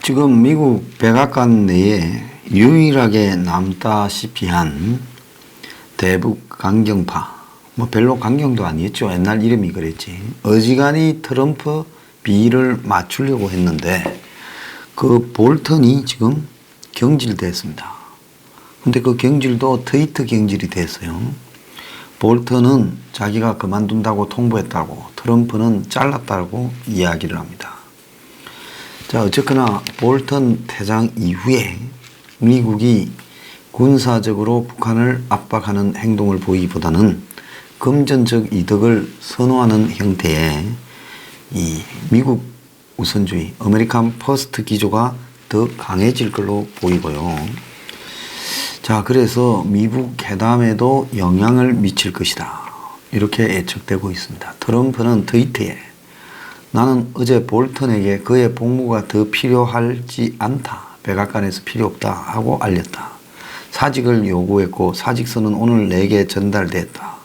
지금 미국 백악관 내에 유일하게 남다시피 한 대북 강경파, 별로 강경도 아니었죠. 옛날 이름이 그랬지. 어지간히 트럼프 비를 맞추려고 했는데 그 볼턴이 지금 경질됐습니다. 근데 그 경질도 트위터 경질이 됐어요. 볼턴은 자기가 그만둔다고 통보했다고, 트럼프는 잘랐다고 이야기를 합니다. 자, 어쨌거나 볼턴 퇴장 이후에 미국이 군사적으로 북한을 압박하는 행동을 보이기보다는 금전적 이득을 선호하는 형태의 이 미국 우선주의, 아메리칸 퍼스트 기조가 더 강해질 걸로 보이고요. 자, 그래서 미국 회담에도 영향을 미칠 것이다, 이렇게 예측되고 있습니다. 트럼프는 트위터에 나는 어제 볼턴에게 그의 복무가 더 필요하지 않다, 백악관에서 필요 없다 하고 알렸다. 사직을 요구했고 사직서는 오늘 내게 전달됐다.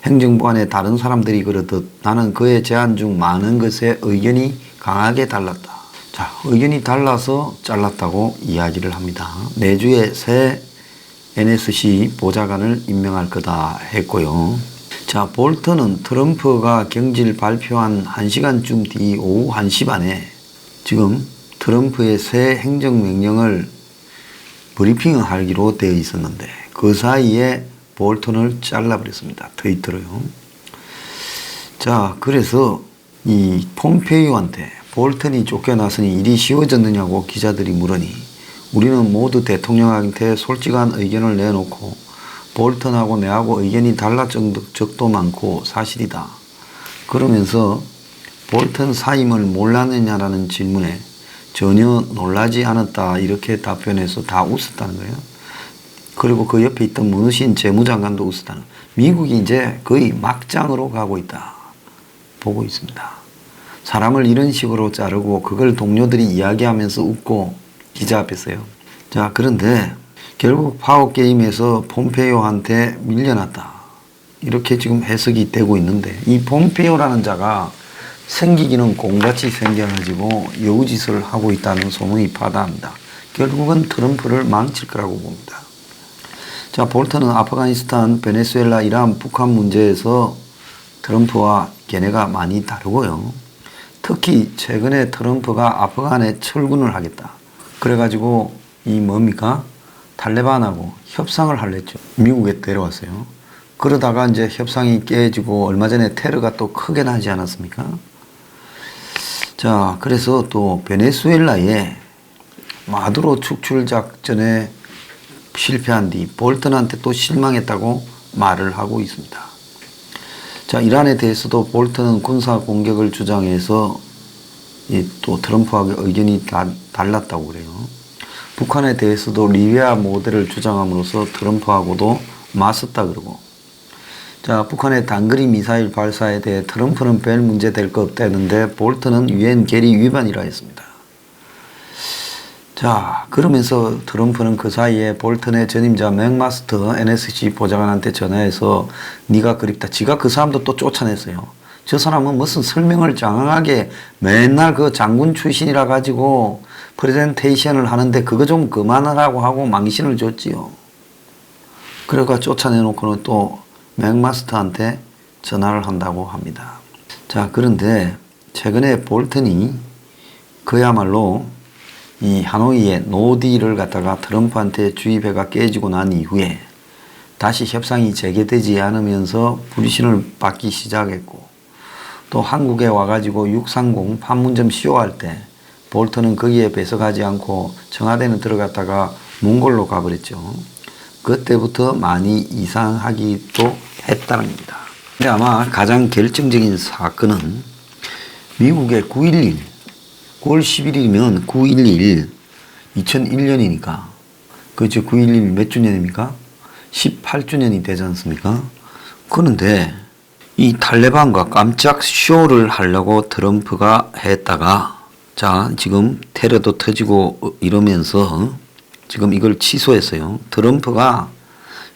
행정부 안에 다른 사람들이 그러듯 나는 그의 제안 중 많은 것에 의견이 강하게 달랐다. 자, 의견이 달라서 잘랐다고 이야기를 합니다. 내주에 새 NSC 보좌관을 임명할 거다 했고요. 자, 볼턴은 트럼프가 경질 발표한 1시간쯤 뒤 오후 1시 반에 지금 트럼프의 새 행정명령을 브리핑을 하기로 되어 있었는데 그 사이에 볼턴을 잘라버렸습니다. 트위터로요. 자, 그래서 이 폼페이오한테 볼턴이 쫓겨났으니 일이 쉬워졌느냐고 기자들이 물으니 우리는 모두 대통령한테 솔직한 의견을 내놓고 볼턴하고 내하고 의견이 달랐던 적도 많고 사실이다. 그러면서 볼턴 사임을 몰랐느냐라는 질문에 전혀 놀라지 않았다, 이렇게 답변해서 다 웃었다는 거예요. 그리고 그 옆에 있던 문우신 재무장관도 웃었다는 거예요. 미국이 이제 거의 막장으로 가고 있다 보고 있습니다. 사람을 이런 식으로 자르고 그걸 동료들이 이야기하면서 웃고 기자 앞에서요. 자, 그런데 결국 파워게임에서 폼페이오한테 밀려났다, 이렇게 지금 해석이 되고 있는데 이 폼페이오라는 자가 생기기는 공같이 생겨가지고 여우짓을 하고 있다는 소문이 파다합니다. 결국은 트럼프를 망칠 거라고 봅니다. 자, 볼턴은 아프가니스탄, 베네수엘라, 이란, 북한 문제에서 트럼프와 걔네가 많이 다르고요. 특히 최근에 트럼프가 아프간에 철군을 하겠다 그래가지고 이 뭡니까? 탈레반하고 협상을 하려죠. 미국에 데려왔어요. 그러다가 이제 협상이 깨지고 얼마 전에 테러가 또 크게 나지 않았습니까? 자, 그래서 또 베네수엘라에 마두로 축출 작전에 실패한 뒤 볼턴한테 또 실망했다고 말을 하고 있습니다. 자, 이란에 대해서도 볼턴은 군사 공격을 주장해서 또 트럼프하고 의견이 달랐다고 그래요. 북한에 대해서도 리비아 모델을 주장함으로써 트럼프하고도 맞섰다 그러고. 자, 북한의 단거리 미사일 발사에 대해 트럼프는 별 문제 될 거 없다는데 볼턴은 유엔 결의 위반이라 했습니다. 자, 그러면서 트럼프는 그 사이에 볼턴의 전임자 맥마스터 NSC 보좌관한테 전화해서 네가 그립다. 지가 그 사람도 또 쫓아냈어요. 저 사람은 무슨 설명을 장황하게 맨날 그 장군 출신이라 가지고 프레젠테이션을 하는데 그거 좀 그만하라고 하고 망신을 줬지요. 그래가 쫓아내놓고는 또 맥마스터한테 전화를 한다고 합니다. 자, 그런데 최근에 볼턴이 그야말로 이 하노이의 노딜을 갖다가 트럼프한테 주입해가 깨지고 난 이후에 다시 협상이 재개되지 않으면서 불신을 받기 시작했고, 또 한국에 와가지고 630 판문점 시효할 때 볼턴은 거기에 배석하지 않고 청와대는 들어갔다가 몽골로 가버렸죠. 그때부터 많이 이상하기도 했다는 겁니다. 근데 아마 가장 결정적인 사건은 미국의 9.11, 9월 11일이면 9.11, 2001년이니까, 그렇죠. 9.11 몇 주년입니까? 18주년이 되지 않습니까? 그런데 이 탈레반과 깜짝 쇼를 하려고 트럼프가 했다가, 자, 지금 테러도 터지고 이러면서 지금 이걸 취소했어요. 트럼프가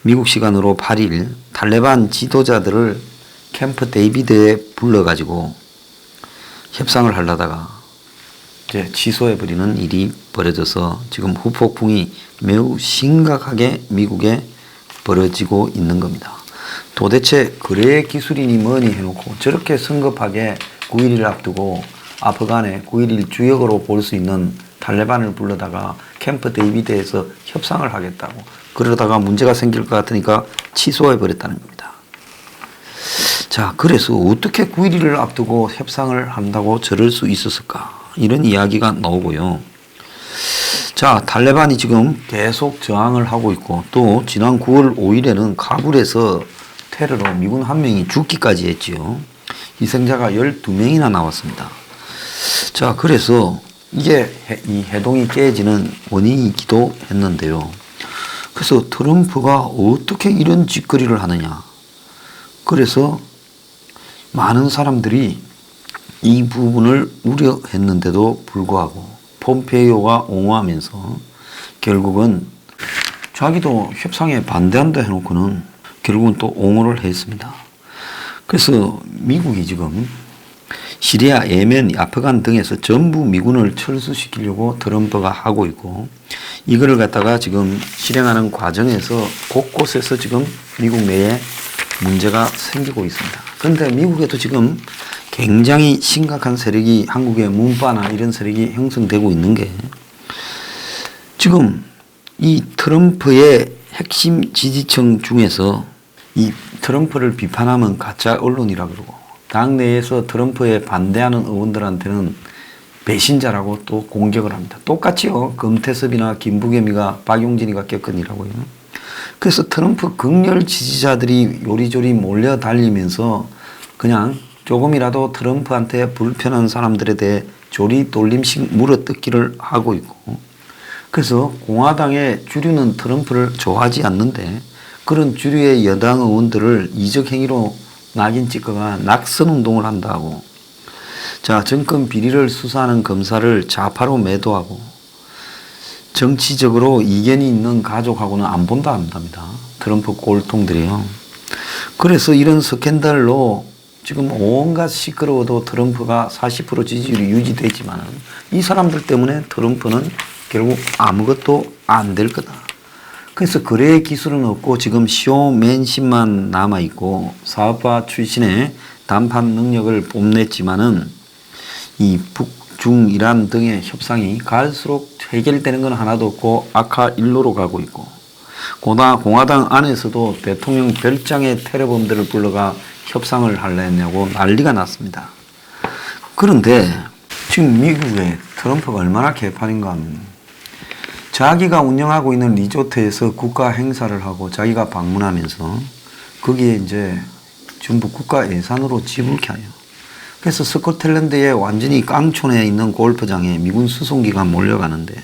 미국 시간으로 8일 탈레반 지도자들을 캠프 데이비드에 불러가지고 협상을 하려다가 이제 취소해버리는 일이 벌어져서 지금 후폭풍이 매우 심각하게 미국에 벌어지고 있는 겁니다. 도대체 거래 기술이니 뭐니 해놓고 저렇게 성급하게 9.11을 앞두고 아프간에 9.11 주역으로 볼 수 있는 탈레반을 불러다가 캠프 데이비드에서 협상을 하겠다고 그러다가 문제가 생길 것 같으니까 취소해버렸다는 겁니다. 자, 그래서 어떻게 9.11을 앞두고 협상을 한다고 저럴 수 있었을까? 이런 이야기가 나오고요. 자, 탈레반이 지금 계속 저항을 하고 있고 또 지난 9월 5일에는 카불에서 테러로 미군 한 명이 죽기까지 했지요. 희생자가 12명이나 나왔습니다. 자, 그래서 이게 이 해동이 깨지는 원인이기도 했는데요. 그래서 트럼프가 어떻게 이런 짓거리를 하느냐. 그래서 많은 사람들이 이 부분을 우려했는데도 불구하고 폼페이오가 옹호하면서 결국은 자기도 협상에 반대한다 해놓고는 결국은 또 옹호를 했습니다. 그래서 미국이 지금 시리아, 예멘, 아프간 등에서 전부 미군을 철수시키려고 트럼프가 하고 있고 이거를 갖다가 지금 실행하는 과정에서 곳곳에서 지금 미국 내에 문제가 생기고 있습니다. 그런데 미국에도 지금 굉장히 심각한 세력이 한국의 문파나 이런 세력이 형성되고 있는 게 지금 이 트럼프의 핵심 지지층 중에서 이 트럼프를 비판하면 가짜 언론이라 그러고 당내에서 트럼프에 반대하는 의원들한테는 배신자라고 또 공격을 합니다. 똑같이요. 금태섭이나 김부겸이가 박용진이가 겪은 일하고요. 그래서 트럼프 극렬 지지자들이 요리조리 몰려달리면서 그냥 조금이라도 트럼프한테 불편한 사람들에 대해 조리돌림식 물어뜯기를 하고 있고 그래서 공화당의 주류는 트럼프를 좋아하지 않는데 그런 주류의 여당 의원들을 이적 행위로 낙인 찍거나 낙선 운동을 한다고 자, 정권 비리를 수사하는 검사를 좌파로 매도하고 정치적으로 이견이 있는 가족하고는 안 본다 한답니다. 트럼프 꼴통들이요. 그래서 이런 스캔들로 지금 온갖 시끄러워도 트럼프가 40% 지지율이 유지되지만 이 사람들 때문에 트럼프는 결국 아무것도 안 될 거다. 그래서 거래 기술은 없고 지금 쇼맨십만 남아있고 사업가 출신의談判 능력을 뽐냈지만은 이 북중 이란 등의 협상이 갈수록 해결되는 건 하나도 없고 악화 일로로 가고 있고 공화당 안에서도 대통령 별장의 테러범들을 불러가 협상을 하려냐고 난리가 났습니다. 그런데 지금 미국의 트럼프가 얼마나 개판인가 하면 자기가 운영하고 있는 리조트에서 국가 행사를 하고 자기가 방문하면서 거기에 이제 전부 국가 예산으로 지불케 해요. 그래서 스코틀랜드의 완전히 깡촌에 있는 골프장에 미군 수송기가 몰려가는데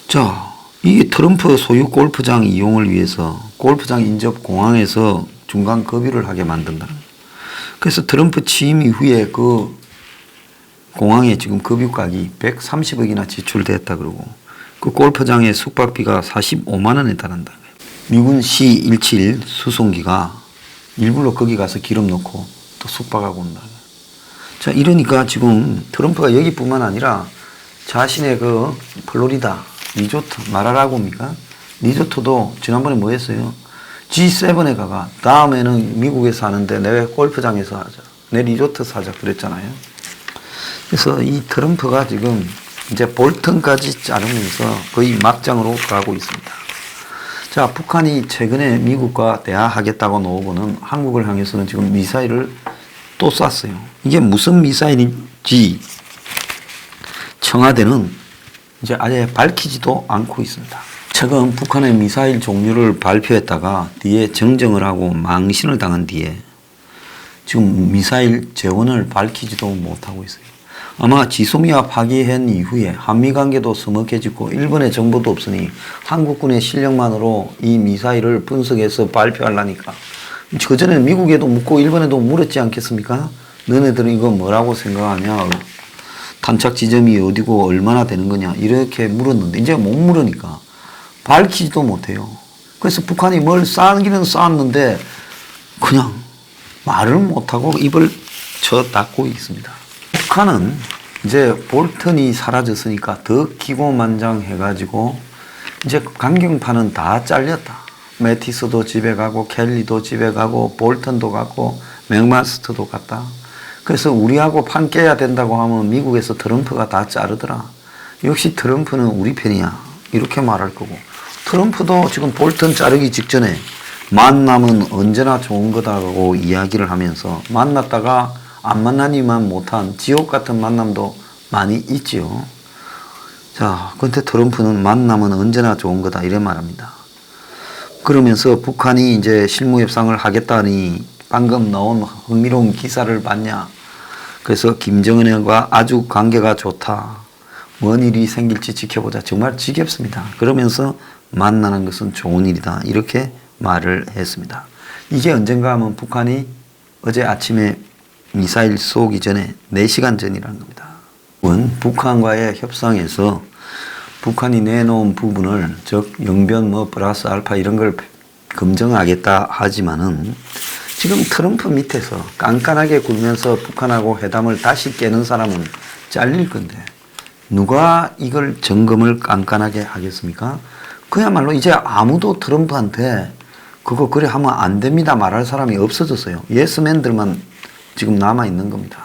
자, 이 트럼프 소유 골프장 이용을 위해서 골프장 인접 공항에서 중간 급유를 하게 만든다. 그래서 트럼프 취임 이후에 그 공항에 지금 급유가격이 130억이나 지출됐다 그러고 그 골프장의 숙박비가 45만 원에 달한다. 미군 C-171 수송기가 일부러 거기 가서 기름 넣고 또 숙박하고 온다. 자, 이러니까 지금 트럼프가 여기뿐만 아니라 자신의 그 플로리다 리조트 마라라고입니까? 리조트도 지난번에 뭐 했어요? G7에 가가 다음에는 미국에 사는데 내 골프장에서 하자. 내 리조트 사자 그랬잖아요. 그래서 이 트럼프가 지금 이제 볼턴까지 자르면서 거의 막장으로 가고 있습니다. 자, 북한이 최근에 미국과 대화하겠다고 나오고는 한국을 향해서는 지금 미사일을 또 쐈어요. 이게 무슨 미사일인지 청와대는 이제 아예 밝히지도 않고 있습니다. 최근 북한의 미사일 종류를 발표했다가 뒤에 정정을 하고 망신을 당한 뒤에 지금 미사일 재원을 밝히지도 못하고 있어요. 아마 지소미아 파기한 이후에 한미관계도 서먹해지고 일본의 정보도 없으니 한국군의 실력만으로 이 미사일을 분석해서 발표하려니까 그전에 미국에도 묻고 일본에도 물었지 않겠습니까? 너네들은 이거 뭐라고 생각하냐? 탄착 지점이 어디고 얼마나 되는 거냐? 이렇게 물었는데 이제 못 물으니까 밝히지도 못해요. 그래서 북한이 뭘 쌓기는 쌓았는데 그냥 말을 못하고 입을 쳐 닫고 있습니다. 북한은 이제 볼턴이 사라졌으니까 더 기고만장해가지고 이제 강경파는 다 잘렸다. 매티스도 집에 가고 켈리도 집에 가고 볼턴도 가고 맥마스터도 갔다. 그래서 우리하고 판 깨야 된다고 하면 미국에서 트럼프가 다 자르더라. 역시 트럼프는 우리 편이야. 이렇게 말할 거고. 트럼프도 지금 볼턴 자르기 직전에 만남은 언제나 좋은 거다라고 이야기를 하면서 만났다가 안 만나니만 못한 지옥 같은 만남도 많이 있지요. 자, 근데 트럼프는 만남은 언제나 좋은 거다 이래 말합니다. 그러면서 북한이 이제 실무협상을 하겠다니 방금 나온 흥미로운 기사를 봤냐. 그래서 김정은과 아주 관계가 좋다. 뭔 일이 생길지 지켜보자. 정말 지겹습니다. 그러면서 만나는 것은 좋은 일이다. 이렇게 말을 했습니다. 이게 언젠가 하면 북한이 어제 아침에 미사일 쏘기 전에 4시간 전이라는 겁니다. 북한과의 협상에서 북한이 내놓은 부분을 즉 영변 뭐 플러스 알파 이런 걸 검증하겠다 하지만은 지금 트럼프 밑에서 깐깐하게 굴면서 북한하고 회담을 다시 깨는 사람은 잘릴 건데 누가 이걸 점검을 깐깐하게 하겠습니까? 그야말로 이제 아무도 트럼프한테 그거 그래 하면 안 됩니다 말할 사람이 없어졌어요. 예스맨들만 지금 남아있는 겁니다.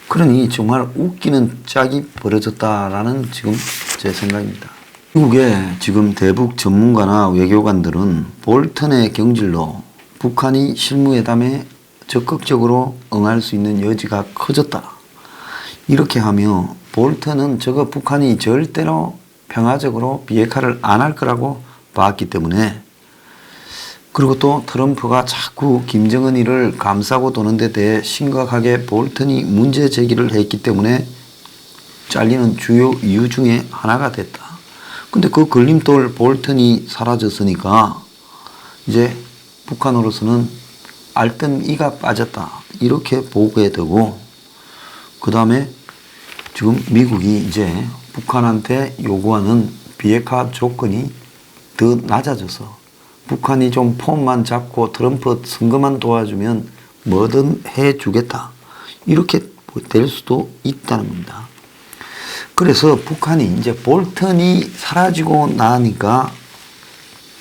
그러니 정말 웃기는 짝이 벌어졌다라는 지금 제 생각입니다. 미국의 지금 대북 전문가나 외교관들은 볼턴의 경질로 북한이 실무회담에 적극적으로 응할 수 있는 여지가 커졌다. 이렇게 하며 볼턴은 저거 북한이 절대로 평화적으로 비핵화를 안 할 거라고 봤기 때문에 그리고 또 트럼프가 자꾸 김정은이를 감싸고 도는 데 대해 심각하게 볼턴이 문제 제기를 했기 때문에 잘리는 주요 이유 중에 하나가 됐다. 근데 그 걸림돌 볼턴이 사라졌으니까 이제 북한으로서는 알던 이가 빠졌다. 이렇게 보게 되고 그 다음에 지금 미국이 이제 북한한테 요구하는 비핵화 조건이 더 낮아져서 북한이 좀 폼만 잡고 트럼프 선거만 도와주면 뭐든 해주겠다. 이렇게 될 수도 있다는 겁니다. 그래서 북한이 이제 볼턴이 사라지고 나니까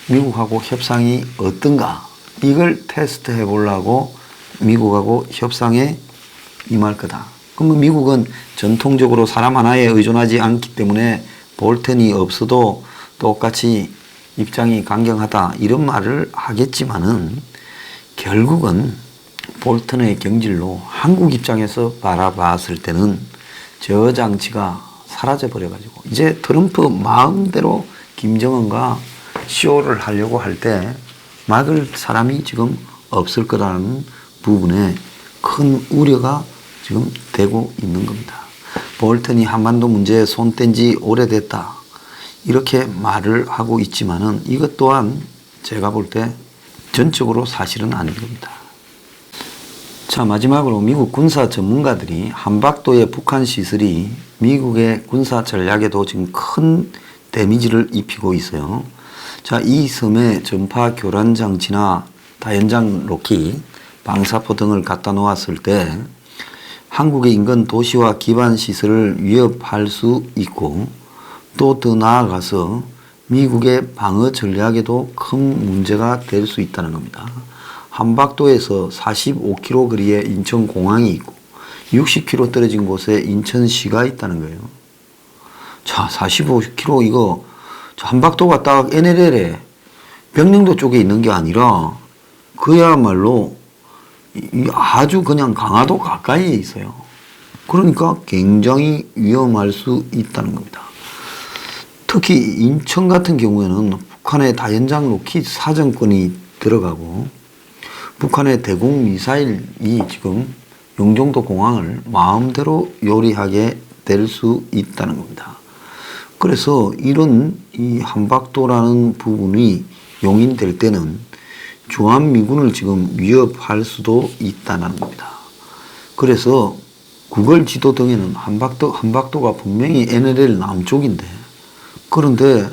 미국하고 협상이 어떤가 이걸 테스트해 보려고 미국하고 협상에 임할 거다. 그러면 미국은 전통적으로 사람 하나에 의존하지 않기 때문에 볼턴이 없어도 똑같이 입장이 강경하다 이런 말을 하겠지만은 결국은 볼턴의 경질로 한국 입장에서 바라봤을 때는 저 장치가 사라져 버려가지고 이제 트럼프 마음대로 김정은과 쇼를 하려고 할 때 막을 사람이 지금 없을 거라는 부분에 큰 우려가 지금 되고 있는 겁니다. 볼턴이 한반도 문제에 손 뗀 지 오래됐다. 이렇게 말을 하고 있지만은 이것 또한 제가 볼 때 전적으로 사실은 아닌 겁니다. 자, 마지막으로 미국 군사 전문가들이 한박도의 북한 시설이 미국의 군사 전략에도 지금 큰 데미지를 입히고 있어요. 자, 이 섬에 전파 교란 장치나 다연장 로켓, 방사포 등을 갖다 놓았을 때 한국의 인근 도시와 기반 시설을 위협할 수 있고 또 더 나아가서 미국의 방어 전략에도 큰 문제가 될 수 있다는 겁니다. 한박도에서 45km 거리에 인천공항이 있고 60km 떨어진 곳에 인천시가 있다는 거예요. 자, 45km 이거 한박도가 딱 NLL에 병령도 쪽에 있는 게 아니라 그야말로 아주 그냥 강화도 가까이에 있어요. 그러니까 굉장히 위험할 수 있다는 겁니다. 특히 인천 같은 경우에는 북한의 다연장 로켓 사정권이 들어가고 북한의 대공 미사일이 지금 영종도 공항을 마음대로 요리하게 될 수 있다는 겁니다. 그래서 이런 이 한박도라는 부분이 용인될 때는 주한미군을 지금 위협할 수도 있다는 겁니다. 그래서 구글 지도 등에는 한박도가 분명히 NLL 남쪽인데 그런데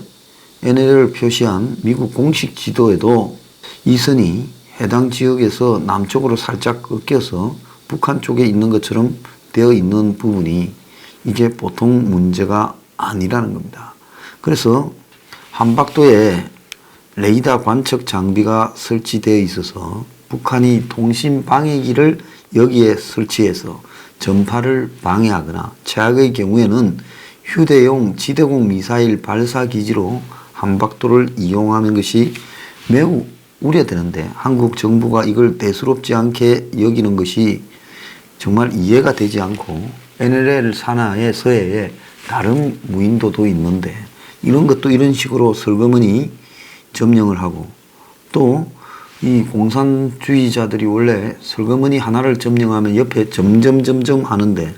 NLL을 표시한 미국 공식 지도에도 이 선이 해당 지역에서 남쪽으로 살짝 꺾여서 북한 쪽에 있는 것처럼 되어 있는 부분이 이게 보통 문제가 아니라는 겁니다. 그래서 한박도에 레이더 관측 장비가 설치되어 있어서 북한이 통신 방해기를 여기에 설치해서 전파를 방해하거나 최악의 경우에는 휴대용 지대공 미사일 발사 기지로 한박도를 이용하는 것이 매우 우려되는데 한국 정부가 이걸 대수롭지 않게 여기는 것이 정말 이해가 되지 않고 NLL 산하의 서해에 다른 무인도도 있는데 이런 것도 이런 식으로 슬그머니 점령을 하고 또 이 공산주의자들이 원래 슬그머니 하나를 점령하면 옆에 점점 하는데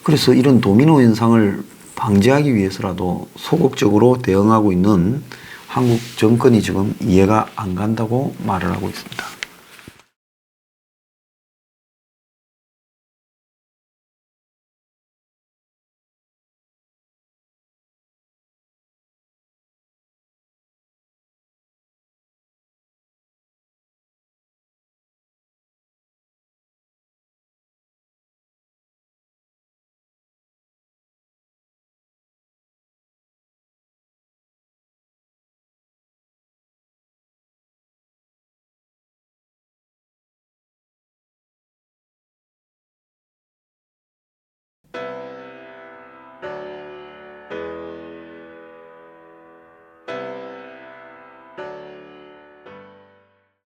그래서 이런 도미노 현상을 방지하기 위해서라도 소극적으로 대응하고 있는 한국 정권이 지금 이해가 안 간다고 말을 하고 있습니다.